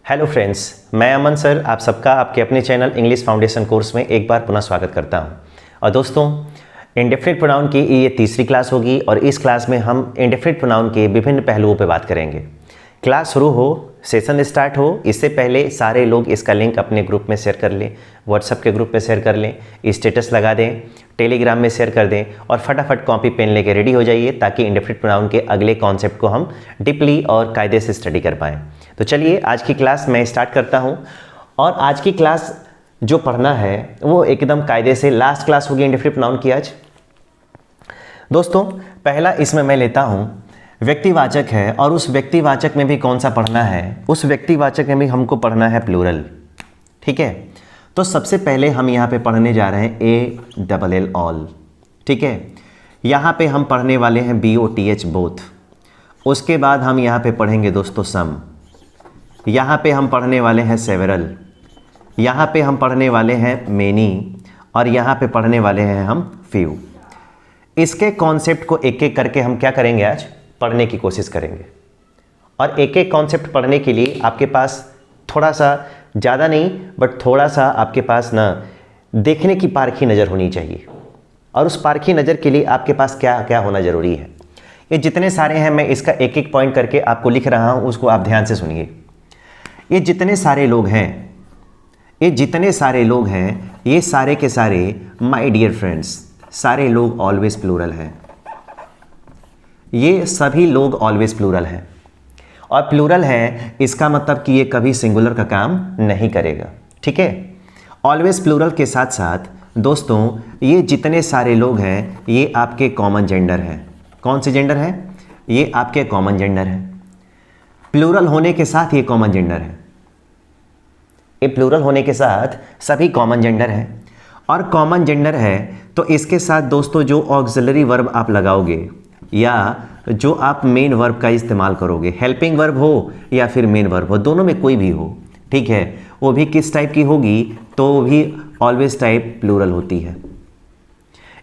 Hello friends, मैं अमन sir आप सबका आपके अपने चैनल इंग्लिश फाउंडेशन कोर्स में एक बार पुनः स्वागत करता हूं। और दोस्तों, इंडेफिनिट प्रोनाउन की ये तीसरी क्लास होगी और इस क्लास में हम इंडेफिनिट प्रोनाउन के विभिन्न पहलुओं पर बात करेंगे। क्लास शुरू हो, सेशन स्टार्ट हो, इससे पहले सारे लोग इसका लिंक अपने ग्रुप में शेयर कर लें, व्हाट्सएप के ग्रुप में शेयर कर लें, स्टेटस लगा दें, टेलीग्राम में शेयर कर दें और फटाफट कॉपी पेन लेके रेडी हो जाइए ताकि इंडेफिनिट प्रोनाउन के अगले कॉन्सेप्ट को हम डीपली और कायदे से स्टडी कर पाएँ। तो चलिए आज की क्लास मैं स्टार्ट करता हूँ। और आज की क्लास जो पढ़ना है वो एकदम कायदे से लास्ट क्लास होगी इंडेफिनिट प्रोनाउन की आज। दोस्तों, पहला इसमें मैं लेता हूँ व्यक्तिवाचक है और उस व्यक्तिवाचक में भी कौन सा पढ़ना है, उस व्यक्तिवाचक में भी हमको पढ़ना है प्लूरल। ठीक है, तो सबसे पहले हम यहाँ पे पढ़ने जा रहे हैं ALL ऑल। ठीक है, यहाँ पे हम पढ़ने वाले हैं BOTH बोथ। उसके बाद हम यहाँ पे पढ़ेंगे दोस्तों सम, यहाँ पे हम पढ़ने वाले हैं सेवरल, यहाँ पे हम पढ़ने वाले हैं मेनी और यहाँ पे पढ़ने वाले हैं हम फ्यू। इसके कॉन्सेप्ट को एक एक करके हम क्या करेंगे, आज पढ़ने की कोशिश करेंगे। और एक एक कॉन्सेप्ट पढ़ने के लिए आपके पास थोड़ा सा, ज़्यादा नहीं बट थोड़ा सा आपके पास ना देखने की पारखी नज़र होनी चाहिए। और उस पारखी नज़र के लिए आपके पास क्या क्या होना ज़रूरी है, ये जितने सारे हैं मैं इसका एक एक पॉइंट करके आपको लिख रहा हूँ, उसको आप ध्यान से सुनिए। ये जितने सारे लोग हैं, ये जितने सारे लोग हैं, ये सारे के सारे माय डियर फ्रेंड्स, सारे लोग ऑलवेज प्लूरल हैं। ये सभी लोग ऑलवेज प्लूरल हैं और प्लूरल है इसका मतलब कि ये कभी सिंगुलर का काम नहीं करेगा। ठीक है, ऑलवेज प्लूरल के साथ साथ दोस्तों ये जितने सारे लोग हैं ये आपके कॉमन जेंडर हैं। कौन से जेंडर हैं? ये आपके कॉमन जेंडर हैं। प्लूरल होने के साथ ये कॉमन जेंडर है, ये प्लूरल होने के साथ सभी कॉमन जेंडर हैं। और कॉमन जेंडर है तो इसके साथ दोस्तों जो ऑक्सिलरी वर्ब आप लगाओगे या जो आप मेन वर्ब का इस्तेमाल करोगे, हेल्पिंग वर्ब हो या फिर मेन वर्ब हो, दोनों में कोई भी हो, ठीक है, वो भी किस टाइप की होगी, तो वो भी ऑलवेज टाइप प्लूरल होती है।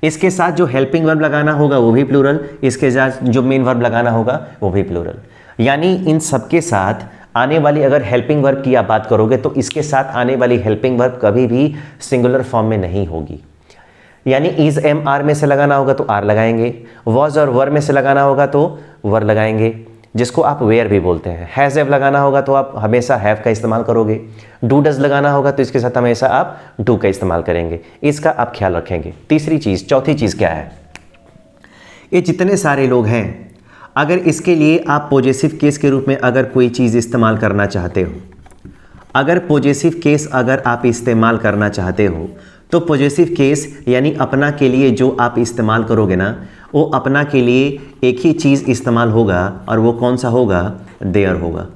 इसके साथ जो हेल्पिंग वर्ब लगाना होगा वो भी प्लूरल, इसके साथ जो मेन वर्ब लगाना होगा वो भी प्लूरल। यानी इन सबके साथ आने वाली अगर हेल्पिंग वर्ब की आप बात करोगे तो इसके साथ आने वाली हेल्पिंग वर्ब कभी भी सिंगुलर फॉर्म में नहीं होगी। यानी इज एम आर में से लगाना होगा तो आर लगाएंगे, वॉज और वर में से लगाना होगा तो वर लगाएंगे, जिसको आप वेयर भी बोलते हैं। हैज़ हैव लगाना होगा तो आप हमेशा हैव का इस्तेमाल करोगे। डू डज लगाना होगा तो इसके साथ हमेशा आप डू का इस्तेमाल करेंगे। इसका आप ख्याल रखेंगे। तीसरी चीज़, चौथी चीज़ क्या है, ये जितने सारे लोग हैं, अगर इसके लिए आप पॉजेसिव केस के रूप में अगर कोई चीज़ इस्तेमाल करना चाहते हो, अगर पॉजेसिव केस अगर आप इस्तेमाल करना चाहते हो तो पॉजेसिव केस यानी अपना के लिए जो आप इस्तेमाल करोगे ना, वो अपना के लिए एक ही चीज़ इस्तेमाल होगा और वो कौन सा होगा, देयर होगा।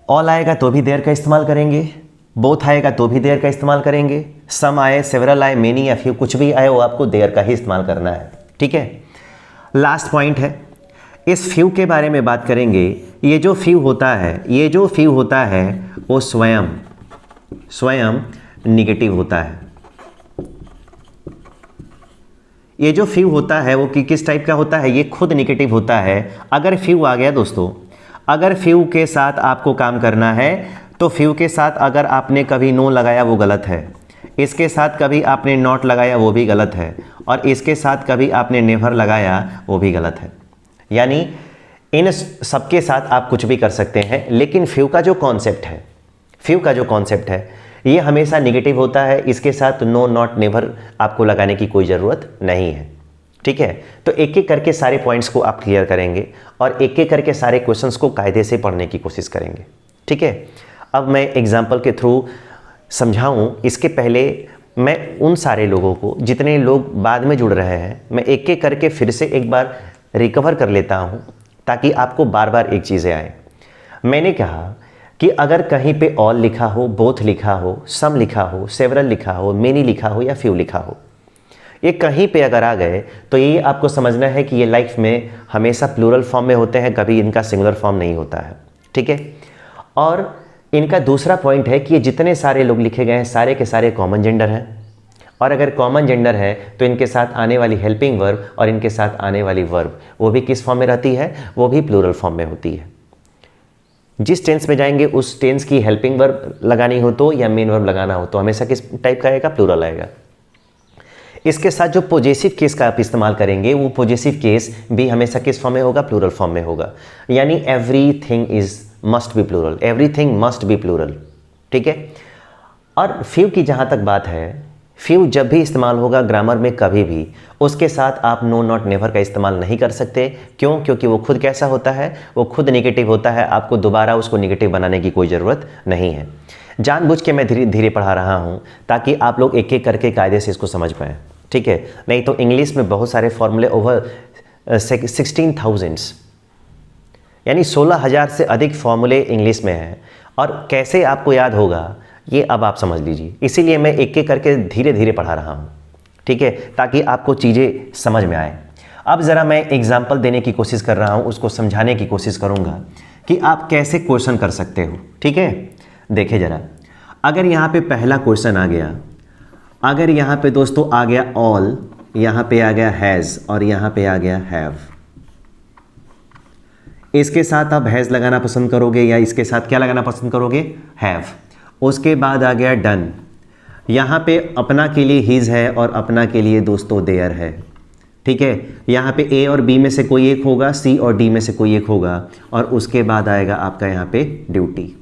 ऑल आएगा तो भी देयर का इस्तेमाल करेंगे, बोथ आएगा तो भी देयर का इस्तेमाल करेंगे, सम आए, सेवरल आए, मेनी या फ्यू, कुछ भी आए वो आपको देयर का ही इस्तेमाल करना है। ठीक है, लास्ट पॉइंट है, इस फ्यू के बारे में बात करेंगे। ये जो फ्यू होता है, ये जो फ्यू होता है वो स्वयं निगेटिव होता है। ये जो फ्यू होता है वो किस टाइप का होता है, ये खुद निगेटिव होता है। अगर फ्यू आ गया दोस्तों, अगर फ्यू के साथ आपको काम करना है तो फ्यू के साथ अगर आपने कभी नो लगाया वो गलत है, इसके साथ कभी आपने नॉट लगाया वो भी गलत है, और इसके साथ कभी आपने नेवर लगाया वो भी गलत है। यानी इन सबके साथ आप कुछ भी कर सकते हैं, लेकिन फ्यू का जो कॉन्सेप्ट है, फ्यू का जो कॉन्सेप्ट है ये हमेशा निगेटिव होता है। इसके साथ नो, नॉट, नेवर आपको लगाने की कोई ज़रूरत नहीं है। ठीक है, तो एक एक करके सारे पॉइंट्स को आप क्लियर करेंगे और एक एक करके सारे क्वेश्चंस को कायदे से पढ़ने की कोशिश करेंगे। ठीक है, अब मैं एग्जाम्पल के थ्रू समझाऊं, इसके पहले मैं उन सारे लोगों को, जितने लोग बाद में जुड़ रहे हैं, मैं एक एक करके फिर से एक बार रिकवर कर लेता हूं ताकि आपको बार बार एक चीज़ें आए। मैंने कहा कि अगर कहीं पे ऑल लिखा हो, बोथ लिखा हो, सम लिखा हो, सेवरल लिखा हो, मेनी लिखा हो या फ्यू लिखा हो, ये कहीं पे अगर आ गए तो ये आपको समझना है कि ये लाइफ में हमेशा प्लूरल फॉर्म में होते हैं, कभी इनका सिंगुलर फॉर्म नहीं होता है। ठीक है, और इनका दूसरा पॉइंट है कि ये जितने सारे लोग लिखे गए हैं सारे के सारे कॉमन जेंडर हैं, और अगर कॉमन जेंडर है तो इनके साथ आने वाली हेल्पिंग वर्ब और इनके साथ आने वाली वर्ब वो भी किस फॉर्म में रहती है, वो भी प्लूरल फॉर्म में होती है। जिस टेंस में जाएंगे उस टेंस की हेल्पिंग वर्ब लगानी हो तो या मेन वर्ब लगाना हो तो हमेशा किस टाइप का आएगा, प्लूरल आएगा। इसके साथ जो पॉजेसिव केस का आप इस्तेमाल करेंगे वो पॉजेसिव केस भी हमेशा किस फॉर्म में होगा, प्लूरल फॉर्म में होगा। यानी everything is must be plural, everything must be plural, ठीक है। और फ्यू की जहाँ तक बात है, फ्यू जब भी इस्तेमाल होगा ग्रामर में कभी भी, उसके साथ आप नो नॉट नेवर का इस्तेमाल नहीं कर सकते। क्यों? क्योंकि वो खुद कैसा होता है, वो खुद नेगेटिव होता है, आपको दोबारा उसको नेगेटिव बनाने की कोई ज़रूरत नहीं है। जानबूझ के मैं धीरे धीरे पढ़ा रहा हूँ ताकि आप लोग एक एक करके कायदे से इसको समझ पाएँ, ठीक है। नहीं तो इंग्लिश में बहुत सारे फॉर्मूले ओवर 16,000 यानी 16,000 से अधिक फॉर्मूले इंग्लिश में हैं, और कैसे आपको याद होगा ये अब आप समझ लीजिए। इसीलिए मैं एक एक करके धीरे धीरे पढ़ा रहा हूँ, ठीक है, ताकि आपको चीज़ें समझ में आए। अब ज़रा मैं एग्जाम्पल देने की कोशिश कर रहा हूँ, उसको समझाने की कोशिश करूँगा कि आप कैसे क्वेश्चन कर सकते हो, ठीक है। देखिए ज़रा, अगर यहाँ पे पहला क्वेश्चन आ गया, अगर यहाँ पे दोस्तों आ गया ऑल, यहाँ पे आ गया हैज़ और यहाँ पे आ गया हैव, इसके साथ आप हैज़ लगाना पसंद करोगे या इसके साथ क्या लगाना पसंद करोगे, हैव। उसके बाद आ गया डन, यहाँ पे अपना के लिए हिज है और अपना के लिए दोस्तों देयर है, ठीक है। यहाँ पे ए और बी में से कोई एक होगा, सी और डी में से कोई एक होगा, और उसके बाद आएगा आपका यहाँ पे ड्यूटी।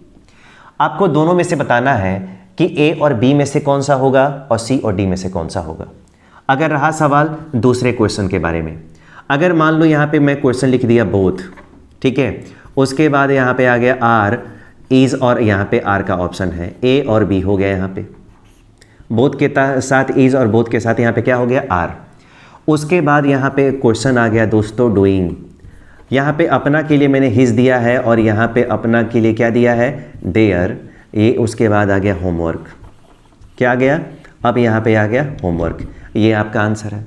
आपको दोनों में से बताना है कि ए और बी में से कौन सा होगा और सी और डी में से कौन सा होगा। अगर रहा सवाल दूसरे क्वेश्चन के बारे में, अगर मान लो यहाँ पे मैं क्वेश्चन लिख दिया बोथ, ठीक है, उसके बाद यहाँ पे आ गया आर, इज और यहाँ पे आर का ऑप्शन है, ए और बी हो गया, यहाँ पे बोथ के साथ इज और बोथ के साथ यहाँ पे क्या हो गया, आर। उसके बाद यहाँ पे क्वेश्चन आ गया दोस्तों डूइंग, यहाँ पे अपना के लिए मैंने हिज दिया है और यहाँ पे अपना के लिए क्या दिया है, देयर, ये। उसके बाद आ गया होमवर्क, क्या आ गया, अब यहाँ पे आ गया होमवर्क। ये आपका आंसर है।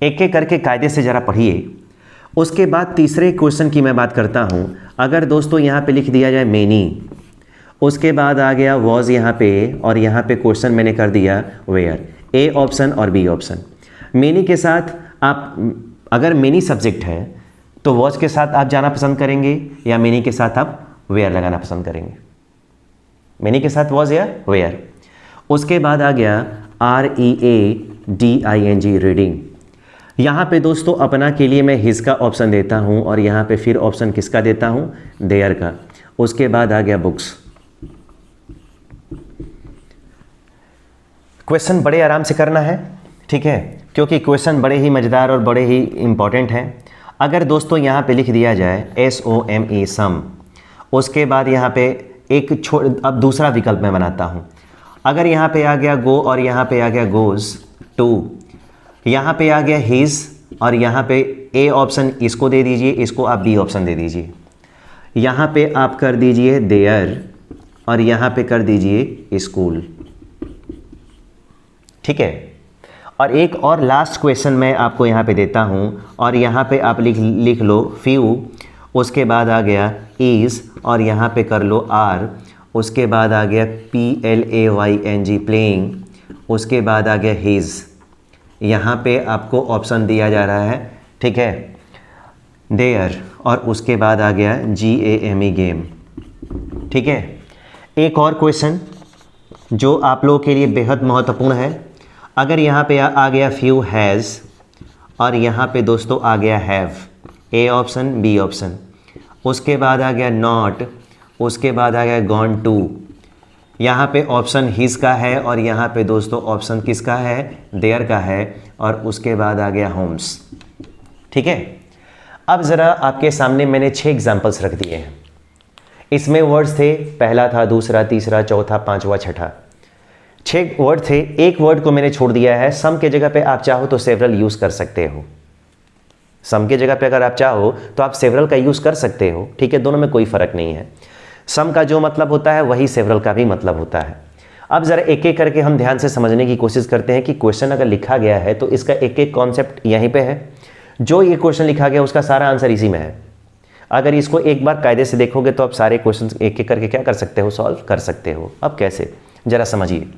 एक एक करके कायदे से ज़रा पढ़िए। उसके बाद तीसरे क्वेश्चन की मैं बात करता हूँ। अगर दोस्तों यहाँ पे लिख दिया जाए मेनी, उसके बाद आ गया वॉज यहाँ पे, और यहाँ पे क्वेश्चन मैंने कर दिया वेयर, ए ऑप्शन और बी ऑप्शन। मेनी के साथ आप, अगर मेनी सब्जेक्ट है तो वॉज के साथ आप जाना पसंद करेंगे या मेनी के साथ आप वेयर लगाना पसंद करेंगे, मेनी के साथ वॉज या वेयर। उसके बाद आ गया READING रीडिंग। यहाँ पे दोस्तों अपना के लिए मैं हिज का ऑप्शन देता हूँ और यहाँ पे फिर ऑप्शन किसका देता हूँ, देयर का। उसके बाद आ गया बुक्स। क्वेश्चन बड़े आराम से करना है, ठीक है, क्योंकि क्वेश्चन बड़े ही मज़ेदार और बड़े ही इम्पॉर्टेंट हैं। अगर दोस्तों यहाँ पे लिख दिया जाए SOME सम, उसके बाद यहाँ पे एक अब दूसरा विकल्प मैं बनाता हूँ। अगर यहाँ पे आ गया गो और यहाँ पे आ गया गोज़ टू, यहाँ पे आ गया हिज और यहाँ पे ए ऑप्शन इसको दे दीजिए, इसको आप बी ऑप्शन दे दीजिए। यहाँ पे आप कर दीजिए देयर और यहाँ पे कर दीजिए स्कूल, ठीक है। और एक और लास्ट क्वेश्चन मैं आपको यहाँ पे देता हूँ और यहाँ पे आप लिख लो फ्यू, उसके बाद आ गया इज़ और यहाँ पे कर लो आर, उसके बाद आ गया PLAYNG प्लेइंग, उसके बाद आ गया हिज। यहाँ पे आपको ऑप्शन दिया जा रहा है, ठीक है, देयर, और उसके बाद आ गया GAME गेम, ठीक है। एक और क्वेश्चन जो आप लोगों के लिए बेहद महत्वपूर्ण है। अगर यहाँ पे आ गया फ्यू हैज़ और यहाँ पे दोस्तों आ गया have, A option B option, उसके बाद आ गया नॉट, उसके बाद आ गया गॉन टू। यहाँ पे ऑप्शन हिज का है और यहाँ पे दोस्तों ऑप्शन किसका है, देयर का है, और उसके बाद आ गया होम्स, ठीक है। अब ज़रा आपके सामने मैंने 6 एग्जाम्पल्स रख दिए हैं। इसमें वर्ड्स थे, पहला था, दूसरा, तीसरा, चौथा, पांचवा, छठा, 6 वर्ड थे। एक वर्ड को मैंने छोड़ दिया है। सम के जगह पे आप चाहो तो सेवरल यूज़ कर सकते हो। सम के जगह पे अगर आप चाहो तो आप सेवरल का यूज़ कर सकते हो, ठीक है, दोनों में कोई फ़र्क नहीं है। सम का जो मतलब होता है वही सेवरल का भी मतलब होता है। अब ज़रा एक एक करके हम ध्यान से समझने की कोशिश करते हैं कि क्वेश्चन अगर लिखा गया है तो इसका एक एक कॉन्सेप्ट यहीं पे है। जो ये क्वेश्चन लिखा गया उसका सारा आंसर इसी में है। अगर इसको एक बार कायदे से देखोगे तो आप सारे क्वेश्चन एक एक करके क्या कर सकते हो, सॉल्व कर सकते हो। अब कैसे, ज़रा समझिए।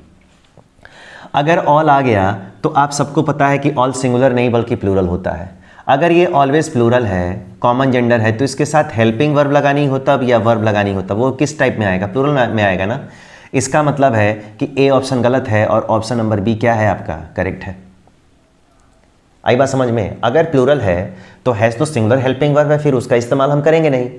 अगर ऑल आ गया तो आप सबको पता है कि ऑल सिंगुलर नहीं बल्कि प्लूरल होता है। अगर ये ऑलवेज प्लूरल है, कॉमन जेंडर है, तो इसके साथ हेल्पिंग वर्ब लगानी हो तब या वर्ब लगानी हो तब, वो किस टाइप में आएगा? प्लूरल में आएगा ना। इसका मतलब है कि ए ऑप्शन गलत है और ऑप्शन नंबर बी क्या है आपका? करेक्ट है। आई बात समझ में? अगर प्लूरल है तो हैज़ तो सिंगुलर हेल्पिंग वर्ब है, फिर उसका इस्तेमाल हम करेंगे नहीं।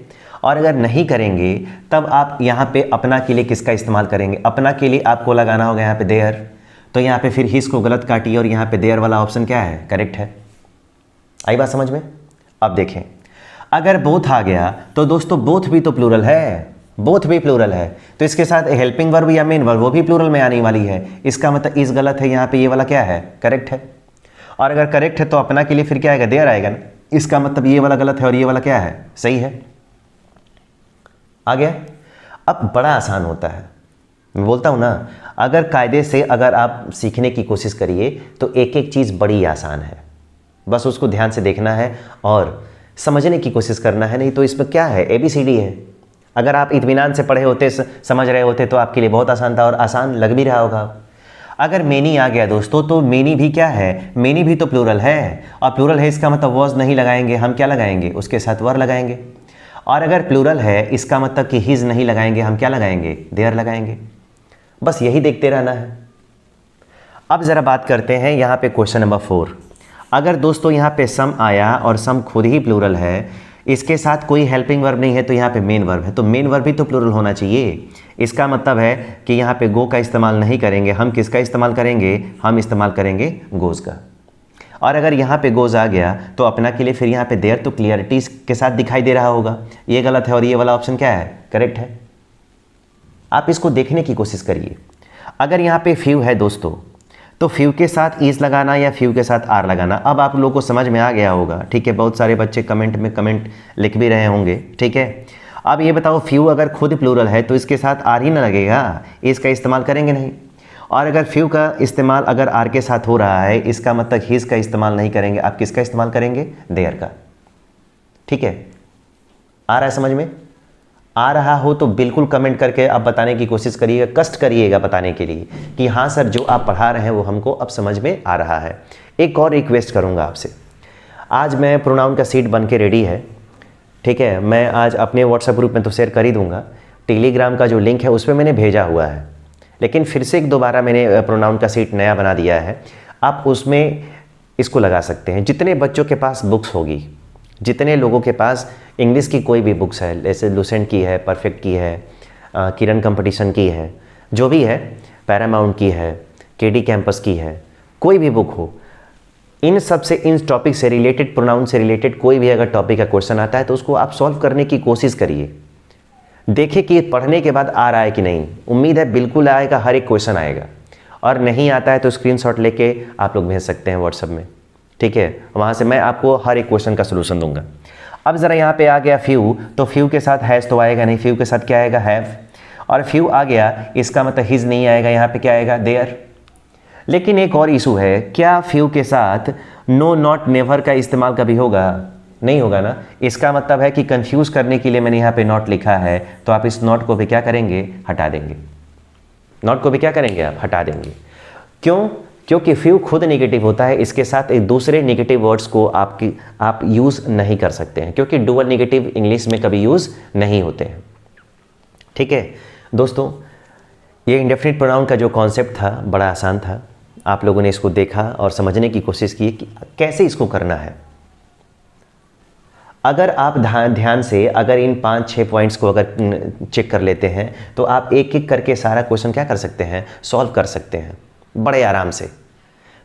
और अगर नहीं करेंगे तब आप यहाँ पे अपना के लिए किसका इस्तेमाल करेंगे? अपना के लिए आपको लगाना होगा यहाँ पे देयर। तो यहाँ पे फिर हिज को गलत काटिए और यहाँ पे देयर वाला ऑप्शन क्या है? करेक्ट है। आई बात समझ में? अब देखें, अगर बोथ आ गया तो दोस्तों बोथ भी तो प्लूरल है, बोथ भी प्लूरल है, तो इसके साथ हेल्पिंग वर्ब या मेन वर्ब वो भी प्लूरल में आने वाली है। इसका मतलब इस गलत है, यहाँ पे ये वाला क्या है? करेक्ट है। और अगर करेक्ट है तो अपना के लिए फिर क्या आएगा? देयर आएगा ना। इसका मतलब ये वाला गलत है और ये वाला क्या है? सही है। आ गया? अब बड़ा आसान होता है, मैं बोलता हूँ ना, अगर कायदे से अगर आप सीखने की कोशिश करिए तो एक एक चीज़ बड़ी आसान है, बस उसको ध्यान से देखना है और समझने की कोशिश करना है। नहीं तो इसमें क्या है? ABCD है। अगर आप इत्मीनान से पढ़े होते, समझ रहे होते तो आपके लिए बहुत आसान था और आसान लग भी रहा होगा। अगर मेनी आ गया दोस्तों तो मेनी भी क्या है? मेनी भी तो प्लूरल है, और प्लूरल है इसका मतलब वॉज नहीं लगाएंगे, हम क्या लगाएंगे? उसके साथ वर लगाएंगे। और अगर प्लूरल है इसका मतलब कि हिज नहीं लगाएंगे, हम क्या लगाएंगे? देयर लगाएंगे। बस यही देखते रहना है। अब ज़रा बात करते हैं यहाँ पे क्वेश्चन नंबर 4। अगर दोस्तों यहाँ पे सम आया और सम खुद ही प्लूरल है, इसके साथ कोई हेल्पिंग वर्ब नहीं है, तो यहाँ पे मेन वर्ब है, तो मेन वर्ब भी तो प्लूरल होना चाहिए। इसका मतलब है कि यहाँ पे गो का इस्तेमाल नहीं करेंगे, हम किसका इस्तेमाल करेंगे? हम इस्तेमाल करेंगे गोज़ का। और अगर यहाँ पे गोज़ आ गया तो अपना के लिए फिर यहाँ पे देयर तो क्लियरिटी के साथ दिखाई दे रहा होगा। ये गलत है और ये वाला ऑप्शन क्या है? करेक्ट है। आप इसको देखने की कोशिश करिए। अगर यहाँ पे फ्यू है दोस्तों तो फ्यू के साथ इज लगाना या फ्यू के साथ आर लगाना, अब आप लोगों को समझ में आ गया होगा। ठीक है, बहुत सारे बच्चे कमेंट में कमेंट लिख भी रहे होंगे। ठीक है, अब ये बताओ, फ्यू अगर खुद प्लूरल है तो इसके साथ आर ही ना लगेगा, इसका इस्तेमाल करेंगे नहीं। और अगर फ्यू का इस्तेमाल अगर आर के साथ हो रहा है, इसका मतलब हिज का इस्तेमाल नहीं करेंगे, आप किसका इस्तेमाल करेंगे? देयर का। ठीक है, आ रहा है समझ में? आ रहा हो तो बिल्कुल कमेंट करके आप बताने की कोशिश करिएगा, कष्ट करिएगा बताने के लिए कि हाँ सर जो आप पढ़ा रहे हैं वो हमको अब समझ में आ रहा है। एक और रिक्वेस्ट करूँगा आपसे, आज मैं प्रोनाउन का सीट बन के रेडी है। ठीक है, मैं आज अपने व्हाट्सएप ग्रुप में तो शेयर कर ही दूँगा, टेलीग्राम का जो लिंक है उस पर मैंने भेजा हुआ है, लेकिन फिर से एक दोबारा मैंने प्रोनाउन का सीट नया बना दिया है। आप उसमें इसको लगा सकते हैं। जितने बच्चों के पास बुक्स होगी, जितने लोगों के पास इंग्लिश की कोई भी बुक्स है, जैसे लुसेंट की है, परफेक्ट की है, किरण कंपटीशन की है, जो भी है, पैरामाउंट की है, केडी कैंपस की है, कोई भी बुक हो, इन सब से, इन टॉपिक से रिलेटेड, प्रोनाउन से रिलेटेड कोई भी अगर टॉपिक का क्वेश्चन आता है तो उसको आप सॉल्व करने की कोशिश करिए। देखिए कि पढ़ने के बाद आ रहा है कि नहीं। उम्मीद है बिल्कुल आएगा, हर एक क्वेश्चन आएगा। और नहीं आता है तो स्क्रीनशॉट लेके आप लोग भेज सकते हैं व्हाट्सएप में। ठीक है, वहाँ से मैं आपको हर एक क्वेश्चन का सलूशन दूंगा। अब ज़रा यहाँ पे आ गया फ्यू, तो फ्यू के साथ हैज़ तो आएगा नहीं, फ्यू के साथ क्या आएगा? हैव। और फ्यू आ गया, इसका मतलब हिज नहीं आएगा, यहाँ पे क्या आएगा? देयर। लेकिन एक और इशू है, क्या फ्यू के साथ नो, नॉट, नेवर का इस्तेमाल कभी होगा? नहीं होगा ना। इसका मतलब है कि कंफ्यूज करने के लिए मैंने यहाँ पे नॉट लिखा है, तो आप इस नॉट को भी क्या करेंगे? हटा देंगे। नॉट को भी क्या करेंगे? आप हटा देंगे। क्यों? क्योंकि फ्यू खुद नेगेटिव होता है, इसके साथ एक दूसरे नेगेटिव वर्ड्स को आप यूज़ नहीं कर सकते हैं, क्योंकि डुअल नेगेटिव इंग्लिश में कभी यूज़ नहीं होते हैं। ठीक है दोस्तों, ये इंडेफिनिट प्रोनाउन का जो कॉन्सेप्ट था बड़ा आसान था। आप लोगों ने इसको देखा और समझने की कोशिश की कि कैसे इसको करना है। अगर आप ध्यान से अगर इन 5-6 पॉइंट्स को अगर चेक कर लेते हैं तो आप एक एक करके सारा क्वेश्चन क्या कर सकते हैं? सॉल्व कर सकते हैं बड़े आराम से।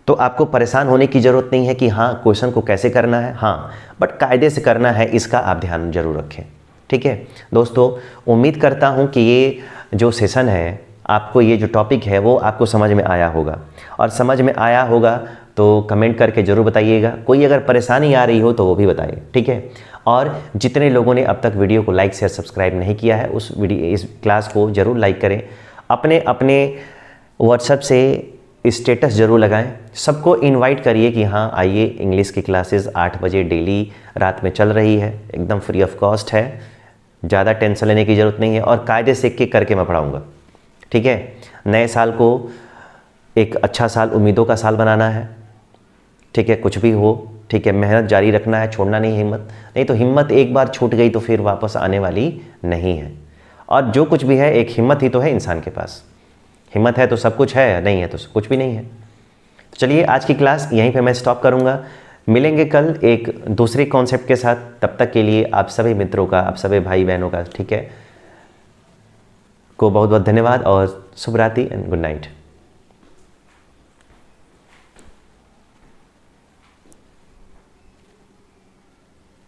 तो आपको परेशान होने की ज़रूरत नहीं है कि हाँ क्वेश्चन को कैसे करना है, हाँ बट कायदे से करना है, इसका आप ध्यान जरूर रखें। ठीक है दोस्तों, उम्मीद करता हूँ कि ये जो सेशन है, आपको ये जो टॉपिक है वो आपको समझ में आया होगा, और समझ में आया होगा तो कमेंट करके ज़रूर बताइएगा। कोई अगर परेशानी आ रही हो तो वो भी बताइए। ठीक है, और जितने लोगों ने अब तक वीडियो को लाइक शेयर सब्सक्राइब नहीं किया है, इस क्लास को ज़रूर लाइक करें। अपने व्हाट्सएप से स्टेटस ज़रूर लगाएं, सबको इनवाइट करिए कि हाँ आइए, इंग्लिश की क्लासेस 8 बजे डेली रात में चल रही है, एकदम फ्री ऑफ कॉस्ट है, ज़्यादा टेंशन लेने की ज़रूरत नहीं है, और कायदे से एक करके मैं पढ़ाऊँगा। ठीक है, नए साल को एक अच्छा साल, उम्मीदों का साल बनाना है। ठीक है, कुछ भी हो, ठीक है, मेहनत जारी रखना है, छोड़ना नहीं हिम्मत, नहीं तो हिम्मत एक बार छूट गई तो फिर वापस आने वाली नहीं है। और जो कुछ भी है एक हिम्मत ही तो है इंसान के पास, हिम्मत है तो सब कुछ है, नहीं है तो कुछ भी नहीं है। तो चलिए आज की क्लास यहीं पे मैं स्टॉप करूँगा, मिलेंगे कल एक दूसरे कॉन्सेप्ट के साथ। तब तक के लिए आप सभी मित्रों का, आप सभी भाई बहनों का, ठीक है, को बहुत बहुत धन्यवाद और शुभ रात्रि एंड गुड नाइट।